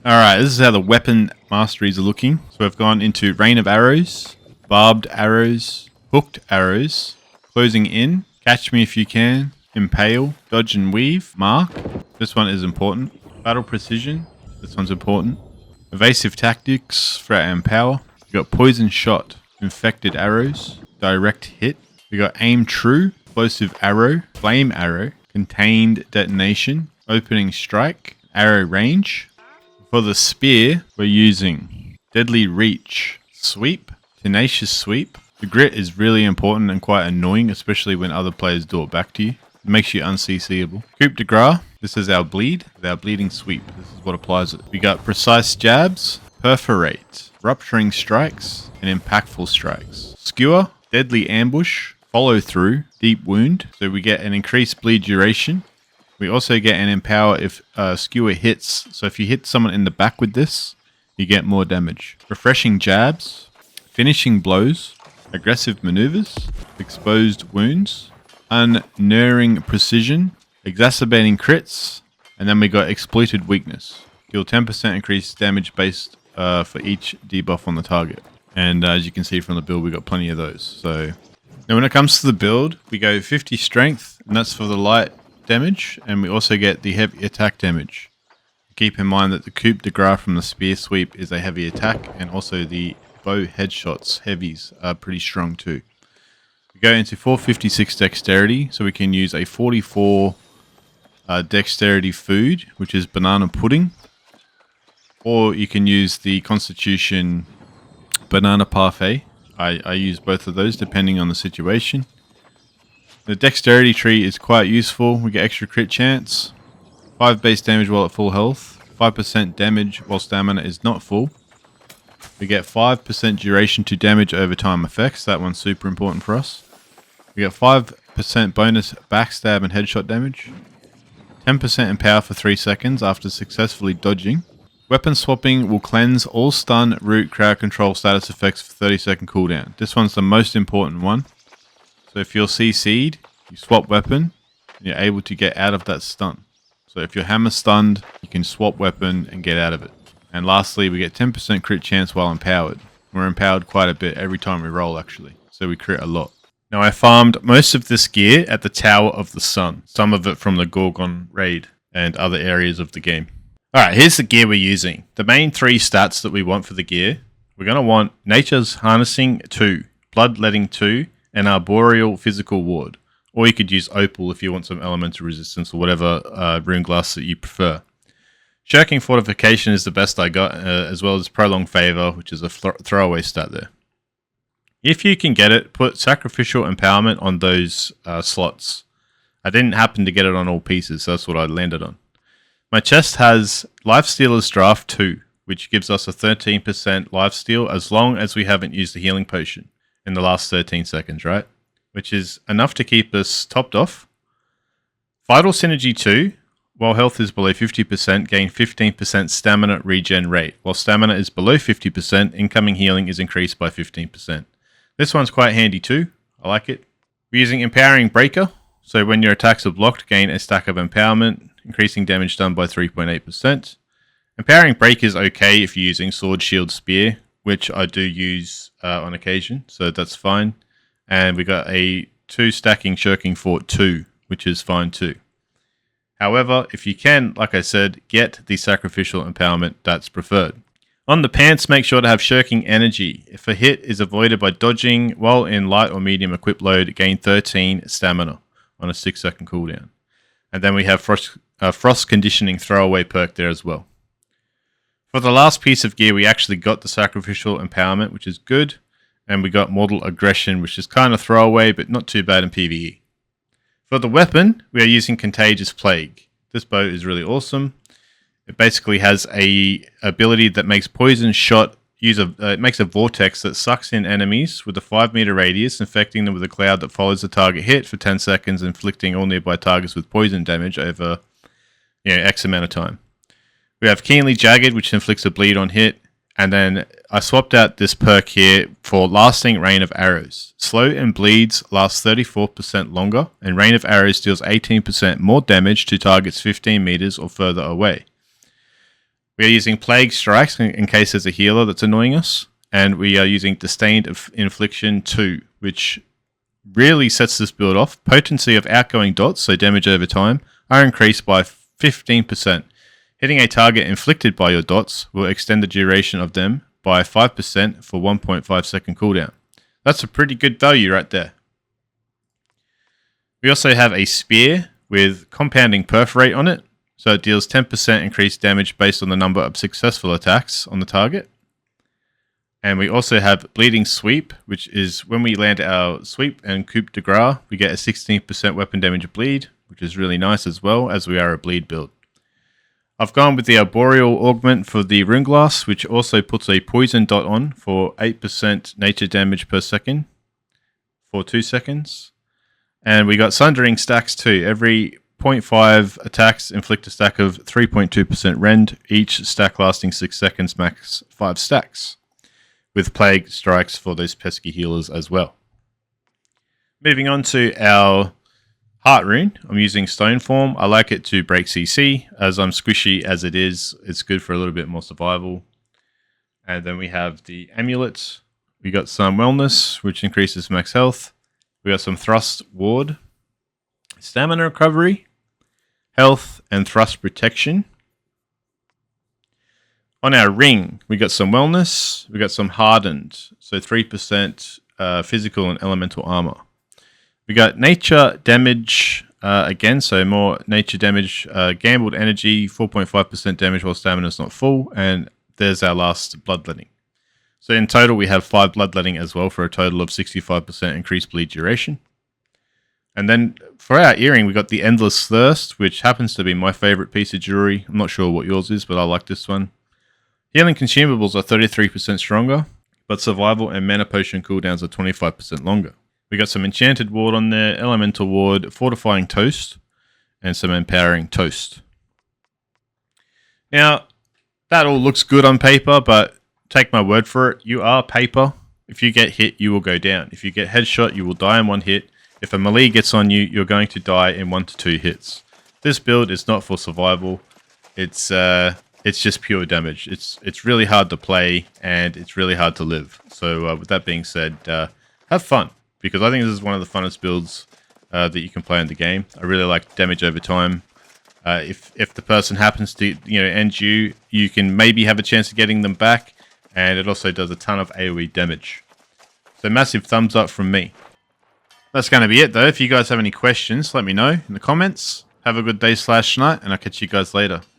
Alright, this is how the weapon masteries are looking. So we've gone into Rain of Arrows, Barbed Arrows, Hooked Arrows, Closing In, Catch Me If You Can, Impale, Dodge and Weave, Mark. This one is important. Battle Precision. This one's important. Evasive Tactics for our Empower. We got Poison Shot, Infected Arrows, Direct Hit. We got Aim True, Explosive Arrow, Flame Arrow, Contained Detonation, Opening Strike, Arrow Range. For the spear, we're using Deadly Reach, Sweep, Tenacious Sweep. The grit is really important and quite annoying, especially when other players do it back to you. It makes you unCCable. Coup de Grace, this is our bleed, our bleeding sweep. This is what applies it. We got Precise Jabs, Perforate, Rupturing Strikes, and Impactful Strikes. Skewer, Deadly Ambush, Follow Through, Deep Wound. So we get an increased bleed duration. We also get an Empower if Skewer hits. So if you hit someone in the back with this, you get more damage. Refreshing Jabs, Finishing Blows, Aggressive Maneuvers, Exposed Wounds, Unerring Precision, Exacerbating Crits, and then we got Exploited Weakness. Deal 10% increased damage based for each debuff on the target. And as you can see from the build, we got plenty of those. So now when it comes to the build, we go 50 strength, and that's for the light damage, and we also get the heavy attack damage. Keep in mind that the coup de grace from the spear sweep is a heavy attack, and also the bow headshots heavies are pretty strong too. We go into 456 dexterity, so we can use a 44 dexterity food, which is banana pudding, or you can use the constitution banana parfait. I use both of those depending on the situation. The dexterity tree is quite useful. We get extra crit chance, 5 base damage while at full health, 5% damage while stamina is not full. We get 5% duration to damage over time effects. That one's super important for us. We get 5% bonus backstab and headshot damage, 10% empower for 3 seconds after successfully dodging. Weapon swapping will cleanse all stun, root, crowd control status effects for 30-second cooldown. This one's the most important one. So if you're CC'd, you swap weapon, and you're able to get out of that stun. So if you're hammer stunned, you can swap weapon and get out of it. And lastly, we get 10% crit chance while empowered. We're empowered quite a bit every time we roll actually, so we crit a lot. Now I farmed most of this gear at the Tower of the Sun, some of it from the Gorgon raid and other areas of the game. Alright, here's the gear we're using. The main 3 stats that we want for the gear, we're going to want Nature's Harnessing 2, Bloodletting 2, and Arboreal Physical Ward. Or you could use Opal if you want some elemental resistance or whatever rune glass that you prefer. Shirking Fortification is the best I got, as well as Prolonged Favor, which is a throwaway stat there. If you can get it, put Sacrificial Empowerment on those slots. I didn't happen to get it on all pieces, so that's what I landed on. My chest has Lifestealer's Draft 2, which gives us a 13% lifesteal as long as we haven't used a healing potion in the last 13 seconds, right? Which is enough to keep us topped off. Vital Synergy 2, while health is below 50%, gain 15% stamina regen rate. While stamina is below 50%, incoming healing is increased by 15%. This one's quite handy too. I like it. We're using Empowering Breaker. So when your attacks are blocked, gain a stack of empowerment, increasing damage done by 3.8%. Empowering Break is okay if you're using Sword, Shield, Spear, which I do use on occasion, so that's fine. And we got a 2 stacking Shirking Fort 2, which is fine too. However, if you can, like I said, get the Sacrificial Empowerment, that's preferred. On the pants, make sure to have Shirking Energy. If a hit is avoided by dodging while in light or medium equip load, gain 13 stamina on a 6-second cooldown. And then we have Frost Conditioning throwaway perk there as well. For the last piece of gear, we actually got the Sacrificial Empowerment, which is good. And we got Mortal Aggression, which is kind of throwaway, but not too bad in PvE. For the weapon, we are using Contagious Plague. This bow is really awesome. It basically has a ability that makes poison shot it makes a vortex that sucks in enemies with a 5-meter radius, infecting them with a cloud that follows the target hit for 10 seconds, inflicting all nearby targets with poison damage over X amount of time. We have Keenly Jagged, which inflicts a bleed on hit. And then I swapped out this perk here for Lasting Rain of Arrows. Slow and bleeds last 34% longer, and Rain of Arrows deals 18% more damage to targets 15 meters or further away. We are using Plague Strikes in case there's a healer that's annoying us, and we are using Disdained Infliction 2, which really sets this build off. Potency of outgoing dots, so damage over time, are increased by 15%. Hitting a target inflicted by your dots will extend the duration of them by 5% for 1.5 second cooldown. That's a pretty good value right there. We also have a Spear with Compounding Perforate on it, so it deals 10% increased damage based on the number of successful attacks on the target. And we also have Bleeding Sweep, which is when we land our sweep and coup de grace, we get a 16% weapon damage bleed, which is really nice as well, as we are a bleed build. I've gone with the Arboreal Augment for the Rune Glass, which also puts a poison dot on for 8% nature damage per second for 2 seconds. And we got Sundering Stacks too. Every 0.5 attacks inflict a stack of 3.2% rend, each stack lasting 6 seconds, max 5 stacks. With Plague Strikes for those pesky healers as well. Moving on to our Heart Rune. I'm using Stone Form. I like it to break CC, as I'm squishy as it is. It's good for a little bit more survival. And then we have the Amulet. We got some Wellness, which increases max health. We got some Thrust Ward, Stamina Recovery, Health, and Thrust Protection. On our ring, we got some Wellness. We got some Hardened, so 3% physical and elemental armor. We got Nature Damage again, so more Nature Damage. Gambled Energy, 4.5% damage while stamina is not full. And there's our last Bloodletting. So in total, we have 5 Bloodletting as well for a total of 65% increased bleed duration. And then for our earring, we got the Endless Thirst, which happens to be my favorite piece of jewelry. I'm not sure what yours is, but I like this one. Healing consumables are 33% stronger, but survival and mana potion cooldowns are 25% longer. We got some Enchanted Ward on there, Elemental Ward, Fortifying Toast, and some Empowering Toast. Now, that all looks good on paper, but take my word for it, you are paper. If you get hit, you will go down. If you get headshot, you will die in 1 hit. If a melee gets on you, you're going to die in 1 to 2 hits. This build is not for survival. It's just pure damage. It's really hard to play, and it's really hard to live. So with that being said, have fun. Because I think this is one of the funnest builds that you can play in the game. I really like damage over time. If the person happens to end you, you can maybe have a chance of getting them back, and it also does a ton of AoE damage. So massive thumbs up from me. That's going to be it though. If you guys have any questions, let me know in the comments. Have a good day / night, and I'll catch you guys later.